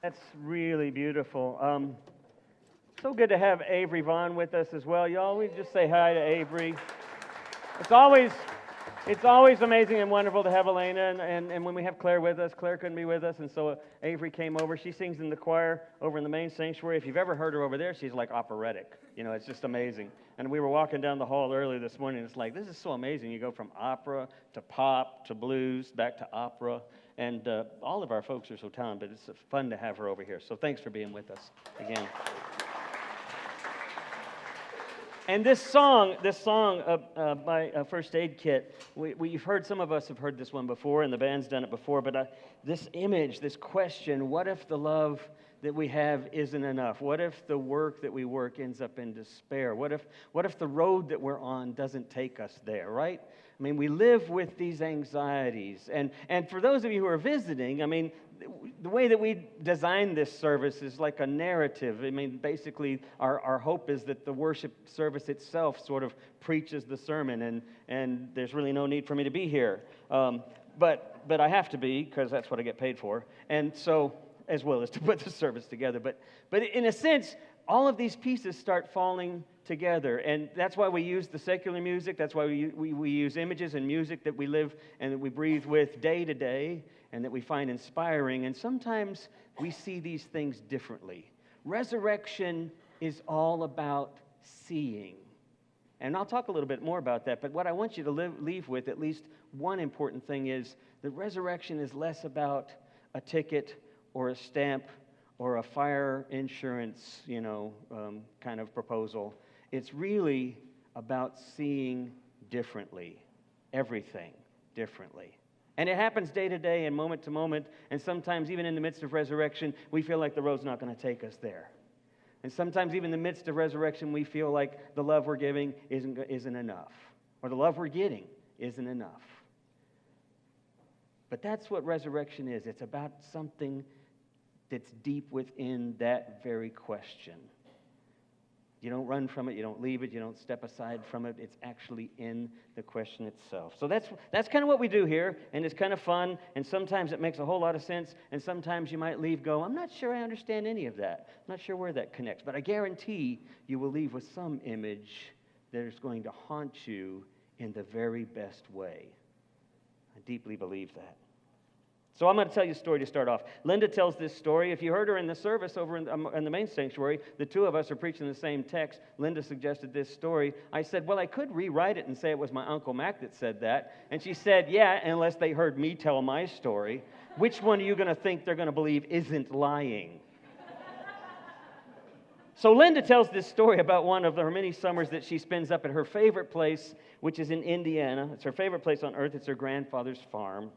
That's really beautiful. So good to have Avery Vaughn with us as well. Y'all, we just say hi to Avery. It's always it's always amazing and wonderful to have Elena, and when we have Claire with us, Claire couldn't be with us, and so Avery came over. She sings in the choir over in the main sanctuary. If you've ever heard her over there, she's like operatic. You know, it's just amazing. And we were walking down the hall earlier this morning, and it's like, this is so amazing. You go from opera to pop to blues, back to opera, and all of our folks are so talented. It's fun to have her over here. So thanks for being with us again. And this song by First Aid Kit, we've heard, some of us have heard this one before, and the band's done it before, but this image, this question, what if the love that we have isn't enough? What if the work that we work ends up in despair? What if the road that we're on doesn't take us there, right? I mean, we live with these anxieties. And for those of you who are visiting, I mean, the way that we design this service is like a narrative. I mean, basically, our hope is that the worship service itself sort of preaches the sermon, and there's really no need for me to be here. But I have to be, because that's what I get paid for. And so, as well as to put the service together. But in a sense, all of these pieces start falling together, and that's why we use the secular music. That's why we use images and music that we live and that we breathe with day to day, and that we find inspiring. And sometimes we see these things differently. Resurrection is all about seeing, and I'll talk a little bit more about that. But what I want you to leave with, at least one important thing, is that resurrection is less about a ticket or a stamp or a fire insurance, kind of proposal. It's really about seeing differently, everything differently. And it happens day to day and moment to moment, and sometimes even in the midst of resurrection, we feel like the road's not going to take us there. And sometimes even in the midst of resurrection, we feel like the love we're giving isn't enough, or the love we're getting isn't enough. But that's what resurrection is. It's about something that's deep within that very question. You don't run from it, you don't leave it, you don't step aside from it. It's actually in the question itself. So that's kind of what we do here, and it's kind of fun, and sometimes it makes a whole lot of sense, and sometimes you might leave go, I'm not sure I understand any of that. I'm not sure where that connects, but I guarantee you will leave with some image that is going to haunt you in the very best way. I deeply believe that. So I'm going to tell you a story to start off. Linda tells this story. If you heard her in the service over in the main sanctuary, the two of us are preaching the same text. Linda suggested this story. I said, well, I could rewrite it and say it was my Uncle Mac that said that. And she said, yeah, unless they heard me tell my story. Which one are you going to think they're going to believe isn't lying? So Linda tells this story about one of her many summers that she spends up at her favorite place, which is in Indiana. It's her favorite place on earth. It's her grandfather's farm.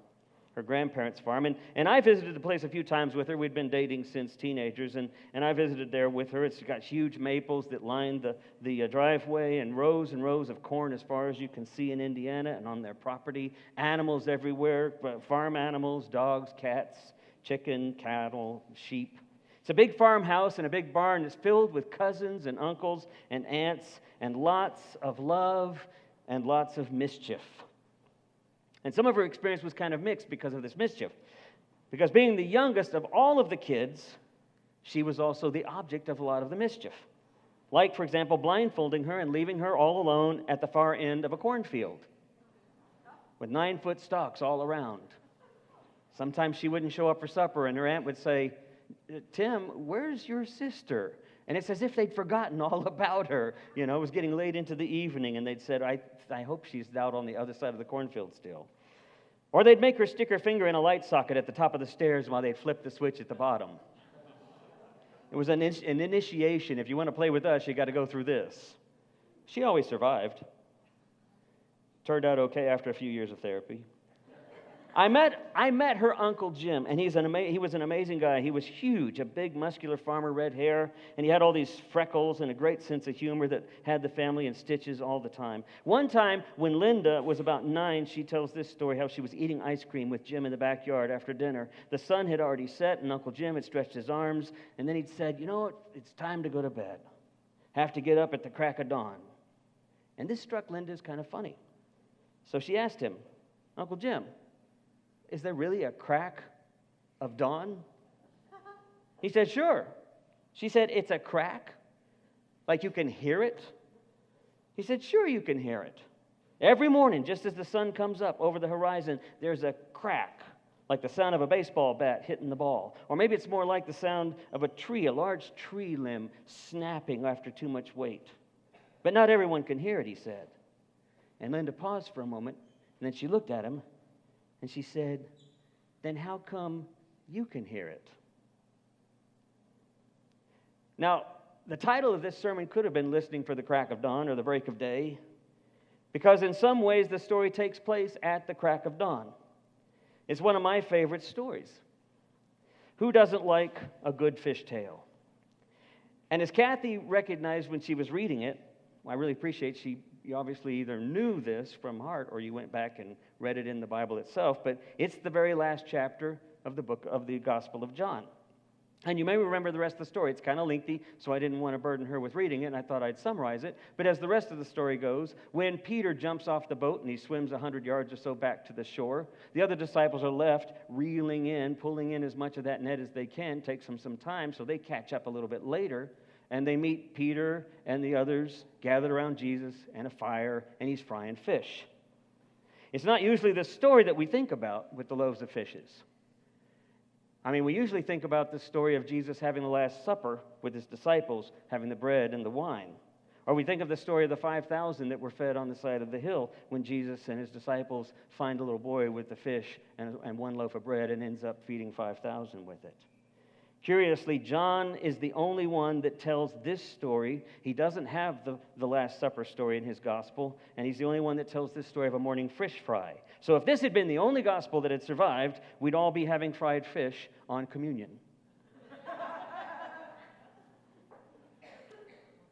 Her grandparents' farm. And I visited the place a few times with her. We'd been dating since teenagers, and I visited there with her. It's got huge maples that line the driveway, and rows of corn as far as you can see in Indiana and on their property. Animals everywhere, farm animals, dogs, cats, chicken, cattle, sheep. It's a big farmhouse and a big barn that's filled with cousins and uncles and aunts and lots of love and lots of mischief. And some of her experience was kind of mixed because of this mischief. Because being the youngest of all of the kids, she was also the object of a lot of the mischief. Like, for example, blindfolding her and leaving her all alone at the far end of a cornfield with 9-foot stalks all around. Sometimes she wouldn't show up for supper, and her aunt would say, Tim, where's your sister? And it's as if they'd forgotten all about her. It was getting late into the evening, and they'd said, I hope she's out on the other side of the cornfield still. Or they'd make her stick her finger in a light socket at the top of the stairs while they'd flip the switch at the bottom. It was an initiation. If you want to play with us, you got to go through this. She always survived. Turned out okay after a few years of therapy. I met her Uncle Jim, and he was an amazing guy. He was huge, a big, muscular farmer, red hair, and he had all these freckles and a great sense of humor that had the family in stitches all the time. One time, when Linda was about 9, she tells this story, how she was eating ice cream with Jim in the backyard after dinner. The sun had already set, and Uncle Jim had stretched his arms, and then he'd said, you know what, it's time to go to bed. Have to get up at the crack of dawn. And this struck Linda as kind of funny. So she asked him, Uncle Jim, is there really a crack of dawn? He said, sure. She said, it's a crack? Like you can hear it? He said, sure you can hear it. Every morning, just as the sun comes up over the horizon, there's a crack, like the sound of a baseball bat hitting the ball. Or maybe it's more like the sound of a tree, a large tree limb snapping after too much weight. But not everyone can hear it, he said. And Linda paused for a moment, and then she looked at him, and she said, then how come you can hear it? Now, the title of this sermon could have been Listening for the Crack of Dawn or the Break of Day, because in some ways the story takes place at the crack of dawn. It's one of my favorite stories. Who doesn't like a good fish tale? And as Kathy recognized when she was reading it, I really appreciate you obviously either knew this from heart or you went back and read it in the Bible itself, but it's the very last chapter of the book of the Gospel of John. And you may remember the rest of the story. It's kind of lengthy, so I didn't want to burden her with reading it, and I thought I'd summarize it. But as the rest of the story goes, when Peter jumps off the boat and he swims 100 yards or so back to the shore, the other disciples are left reeling in, pulling in as much of that net as they can. Takes them some time, so they catch up a little bit later, and they meet Peter and the others gathered around Jesus and a fire, and he's frying fish. It's not usually the story that we think about with the loaves of fishes. I mean, we usually think about the story of Jesus having the Last Supper with his disciples, having the bread and the wine. Or we think of the story of the 5,000 that were fed on the side of the hill when Jesus and his disciples find a little boy with the fish and one loaf of bread and ends up feeding 5,000 with it. Curiously, John is the only one that tells this story. He doesn't have the Last Supper story in his gospel, and he's the only one that tells this story of a morning fish fry. So if this had been the only gospel that had survived, we'd all be having fried fish on communion.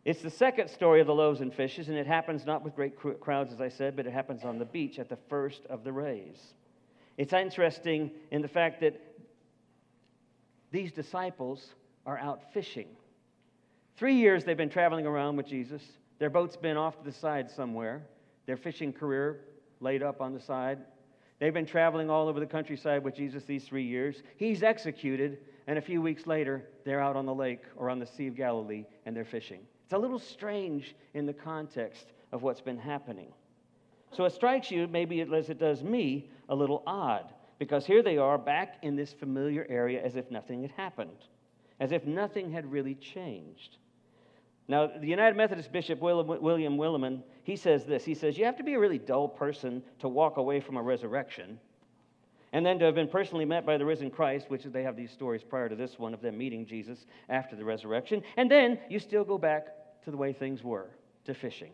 It's the second story of the loaves and fishes, and it happens not with great crowds, as I said, but it happens on the beach at the first of the rays. It's interesting in the fact that these disciples are out fishing. 3 years they've been traveling around with Jesus. Their boat's been off to the side somewhere. Their fishing career laid up on the side. They've been traveling all over the countryside with Jesus these 3 years. He's executed, and a few weeks later, they're out on the lake or on the Sea of Galilee, and they're fishing. It's a little strange in the context of what's been happening. So it strikes you, maybe as it does me, a little odd. Because here they are back in this familiar area as if nothing had happened, as if nothing had really changed. Now, the United Methodist Bishop William Willimon, he says this. He says, you have to be a really dull person to walk away from a resurrection and then to have been personally met by the risen Christ, which they have these stories prior to this one of them meeting Jesus after the resurrection, and then you still go back to the way things were, to fishing.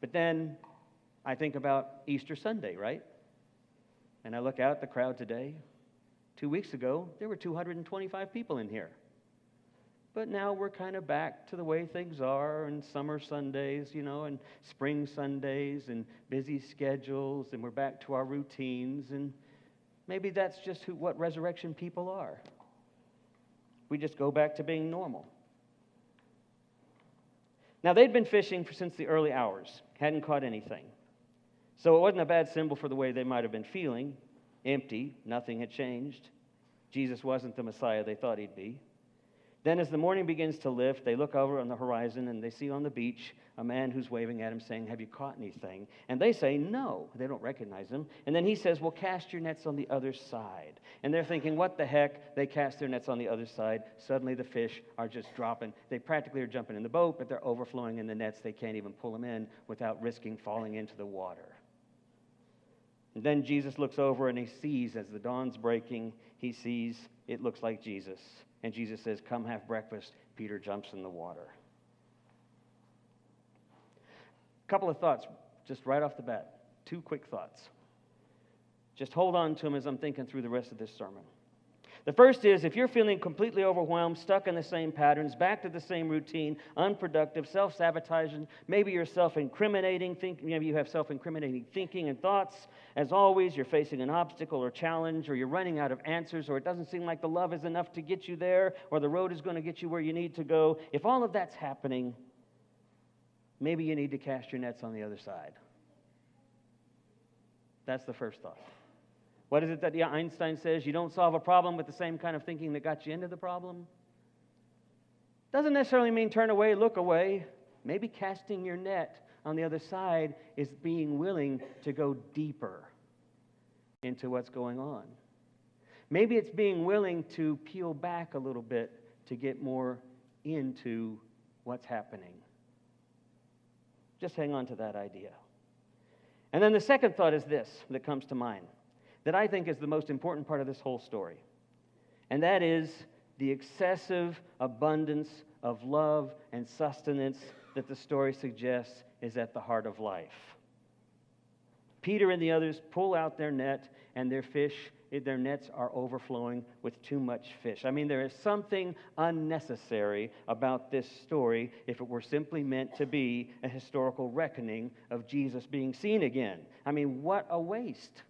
But then I think about Easter Sunday, right? And I look out at the crowd today. 2 weeks ago, there were 225 people in here. But now we're kind of back to the way things are, and summer Sundays, and spring Sundays, and busy schedules, and we're back to our routines, and maybe that's just what resurrection people are. We just go back to being normal. Now, they'd been fishing since the early hours, hadn't caught anything. So it wasn't a bad symbol for the way they might have been feeling. Empty, nothing had changed. Jesus wasn't the Messiah they thought he'd be. Then as the morning begins to lift, they look over on the horizon and they see on the beach a man who's waving at him saying, have you caught anything? And they say, no. They don't recognize him. And then he says, well, cast your nets on the other side. And they're thinking, what the heck? They cast their nets on the other side. Suddenly the fish are just dropping. They practically are jumping in the boat, but they're overflowing in the nets. They can't even pull them in without risking falling into the water. And then Jesus looks over and he sees, as the dawn's breaking, he sees it looks like Jesus. And Jesus says, come have breakfast. Peter jumps in the water. A couple of thoughts, just right off the bat. 2 quick thoughts. Just hold on to them as I'm thinking through the rest of this sermon. The first is, if you're feeling completely overwhelmed, stuck in the same patterns, back to the same routine, unproductive, self-sabotaging, maybe you're self-incriminating, maybe you have self-incriminating thinking and thoughts. As always, you're facing an obstacle or challenge, or you're running out of answers, or it doesn't seem like the love is enough to get you there, or the road is going to get you where you need to go. If all of that's happening, maybe you need to cast your nets on the other side. That's the first thought. What is it that Einstein says? You don't solve a problem with the same kind of thinking that got you into the problem. Doesn't necessarily mean turn away, look away. Maybe casting your net on the other side is being willing to go deeper into what's going on. Maybe it's being willing to peel back a little bit to get more into what's happening. Just hang on to that idea. And then the second thought is this that comes to mind, that I think is the most important part of this whole story. And that is the excessive abundance of love and sustenance that the story suggests is at the heart of life. Peter and the others pull out their net, and their nets are overflowing with too much fish. I mean, there is something unnecessary about this story if it were simply meant to be a historical reckoning of Jesus being seen again. I mean, what a waste.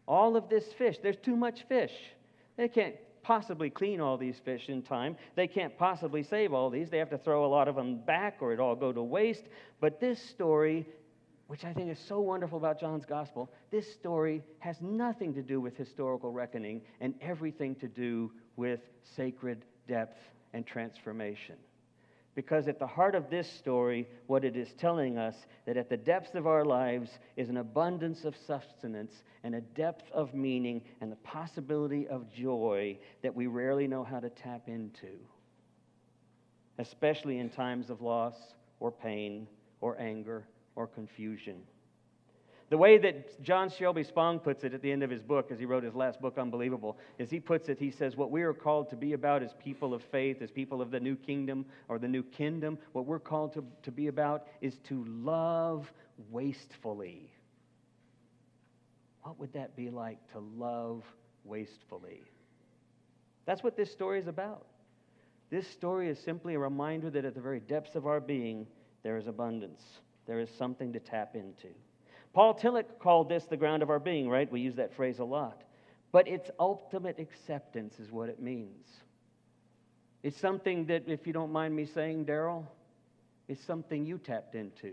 All of this fish, there's too much fish. They can't possibly clean all these fish in time. They can't possibly save all these. They have to throw a lot of them back or it all go to waste. But this story, which I think is so wonderful about John's gospel, this story has nothing to do with historical reckoning and everything to do with sacred depth and transformation. Because at the heart of this story, what it is telling us, that at the depths of our lives is an abundance of sustenance and a depth of meaning and the possibility of joy that we rarely know how to tap into, especially in times of loss or pain or anger or confusion. The way that John Shelby Spong puts it at the end of his book, as he wrote his last book, Unbelievable, is he puts it, he says, what we are called to be about as people of faith, as people of the new kingdom or the new kingdom, what we're called to be about is to love wastefully. What would that be like, to love wastefully? That's what this story is about. This story is simply a reminder that at the very depths of our being, there is abundance. There is something to tap into. Paul Tillich called this the ground of our being, right? We use that phrase a lot. But its ultimate acceptance is what it means. It's something that, if you don't mind me saying, Daryl, is something you tapped into.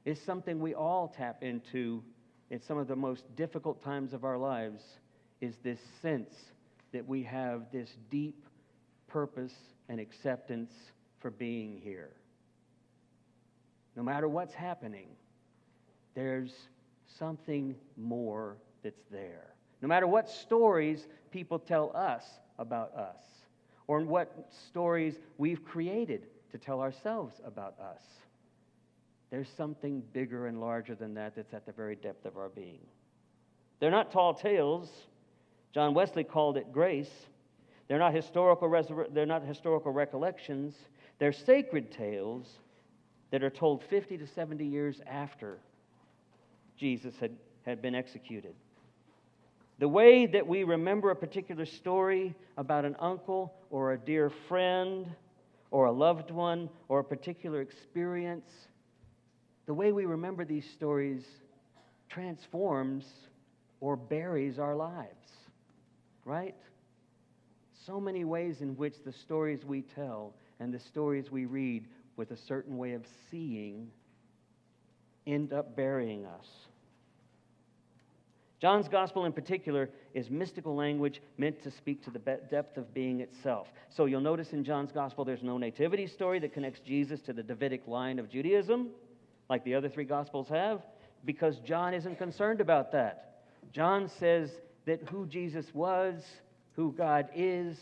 It's something we all tap into in some of the most difficult times of our lives, is this sense that we have this deep purpose and acceptance for being here. No matter what's happening, there's something more that's there. No matter what stories people tell us about us, or what stories we've created to tell ourselves about us, there's something bigger and larger than that that's at the very depth of our being. They're not tall tales. John Wesley called it grace. They're not historical recollections. They're sacred tales that are told 50 to 70 years after Jesus had been executed. The way that we remember a particular story about an uncle or a dear friend or a loved one or a particular experience, the way we remember these stories transforms or buries our lives, right? So many ways in which the stories we tell and the stories we read with a certain way of seeing end up burying us. John's gospel in particular is mystical language meant to speak to the depth of being itself. So you'll notice in John's gospel there's no nativity story that connects Jesus to the Davidic line of Judaism, like the other three gospels have, because John isn't concerned about that. John says that who Jesus was, who God is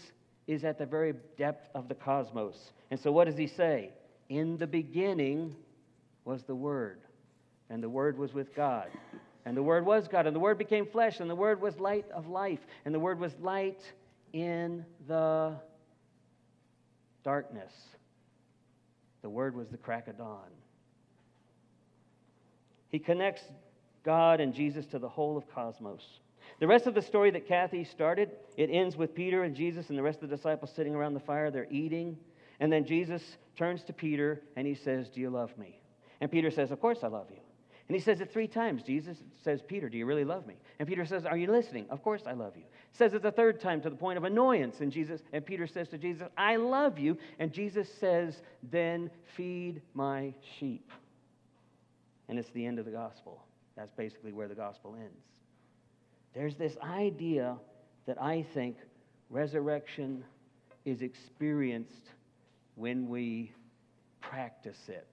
at the very depth of the cosmos. And so what does he say? In the beginning was the Word, and the Word was with God, and the Word was God, and the Word became flesh, and the Word was light of life, and the Word was light in the darkness. The Word was the crack of dawn. He connects God and Jesus to the whole of cosmos. The rest of the story that Kathy started, it ends with Peter and Jesus and the rest of the disciples sitting around the fire. They're eating. And then Jesus turns to Peter and he says, "Do you love me?" And Peter says, "Of course I love you." And he says it 3 times. Jesus says, "Peter, do you really love me?" And Peter says, "Are you listening?" "Of course I love you." Says it the 3rd time to the point of annoyance. And Peter says to Jesus, "I love you." And Jesus says, "Then feed my sheep." And it's the end of the gospel. That's basically where the gospel ends. There's this idea that I think resurrection is experienced when we practice it.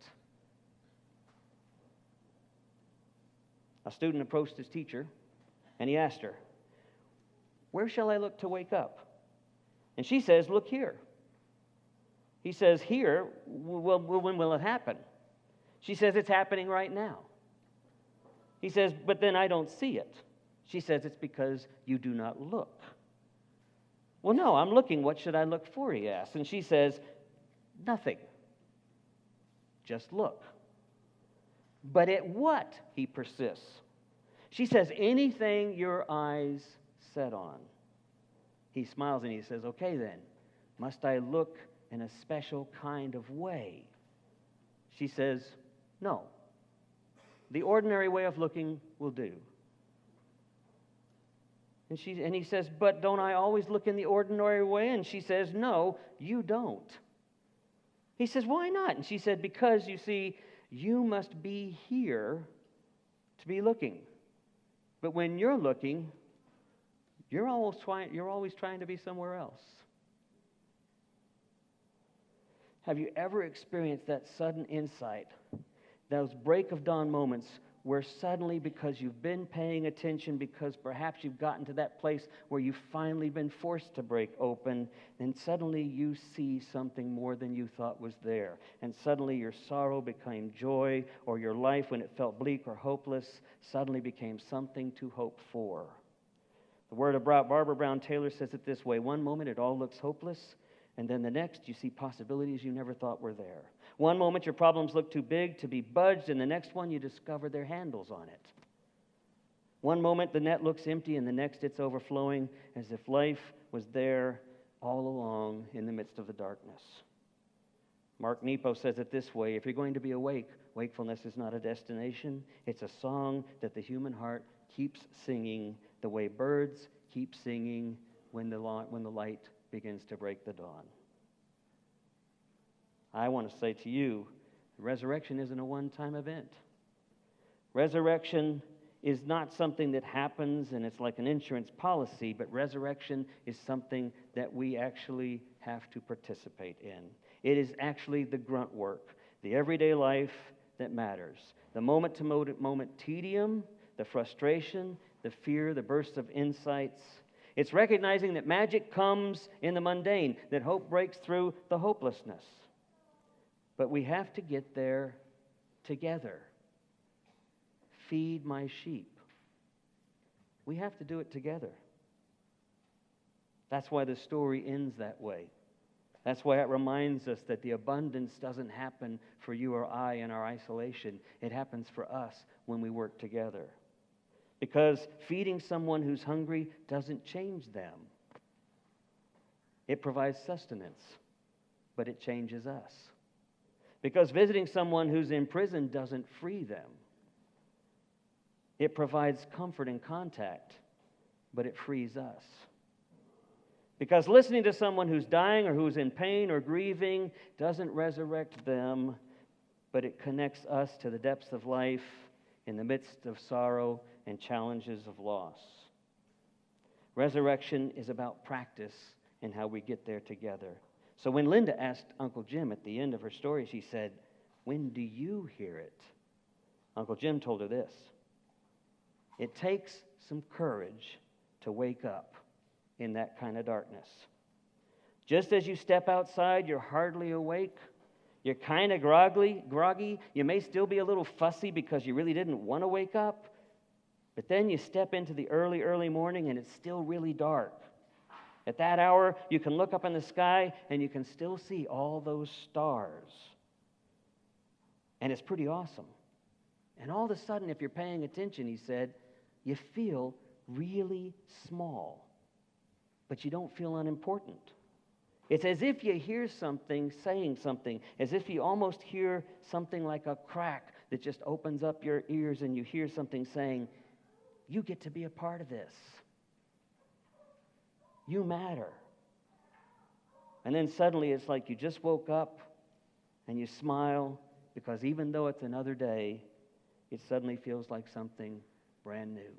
A student approached his teacher, and he asked her, "Where shall I look to wake up?" And she says, "Look here." He says, "Here? Well, when will it happen?" She says, "It's happening right now." He says, "But then I don't see it." She says, "It's because you do not look." "Well, no, I'm looking. What should I look for?" he asks. And she says, "Nothing. Just look." "But at what?" he persists. She says, "Anything your eyes set on." He smiles and he says, "Okay then, must I look in a special kind of way?" She says, "No. The ordinary way of looking will do." And he says, "But don't I always look in the ordinary way?" And she says, "No, you don't." He says, "Why not?" And she said, "Because, you see, you must be here to be looking. But when you're looking, you're always trying to be somewhere else." Have you ever experienced that sudden insight, those break of dawn moments where suddenly, because you've been paying attention, because perhaps you've gotten to that place where you've finally been forced to break open, then suddenly you see something more than you thought was there. And suddenly your sorrow became joy, or your life, when it felt bleak or hopeless, suddenly became something to hope for. The word of Barbara Brown Taylor says it this way: one moment it all looks hopeless, and then the next you see possibilities you never thought were there. One moment your problems look too big to be budged, and the next one you discover their handles on it. One moment the net looks empty, and the next it's overflowing, as if life was there all along in the midst of the darkness. Mark Nepo says it this way: if you're going to be awake, wakefulness is not a destination. It's a song that the human heart keeps singing the way birds keep singing when the light begins to break the dawn. I want to say to you, resurrection isn't a one-time event. Resurrection is not something that happens and it's like an insurance policy, but resurrection is something that we actually have to participate in. It is actually the grunt work, the everyday life that matters. The moment-to-moment tedium, the frustration, the fear, the bursts of insights. It's recognizing that magic comes in the mundane, that hope breaks through the hopelessness. But we have to get there together. Feed my sheep. We have to do it together. That's why the story ends that way. That's why it reminds us that the abundance doesn't happen for you or I in our isolation. It happens for us when we work together. Because feeding someone who's hungry doesn't change them. It provides sustenance, but it changes us. Because visiting someone who's in prison doesn't free them. It provides comfort and contact, but it frees us. Because listening to someone who's dying or who's in pain or grieving doesn't resurrect them, but it connects us to the depths of life in the midst of sorrow and challenges of loss. Resurrection is about practice and how we get there together. So when Linda asked Uncle Jim at the end of her story, she said, "When do you hear it?" Uncle Jim told her this: it takes some courage to wake up in that kind of darkness. Just as you step outside, you're hardly awake. You're kind of groggy. You may still be a little fussy because you really didn't want to wake up. But then you step into the early morning and it's still really dark. At that hour, you can look up in the sky and you can still see all those stars. And it's pretty awesome. And all of a sudden, if you're paying attention, he said, you feel really small, but you don't feel unimportant. It's as if you hear something saying something, as if you almost hear something like a crack that just opens up your ears and you hear something saying, you get to be a part of this. You matter. And then suddenly it's like you just woke up and you smile because even though it's another day, it suddenly feels like something brand new.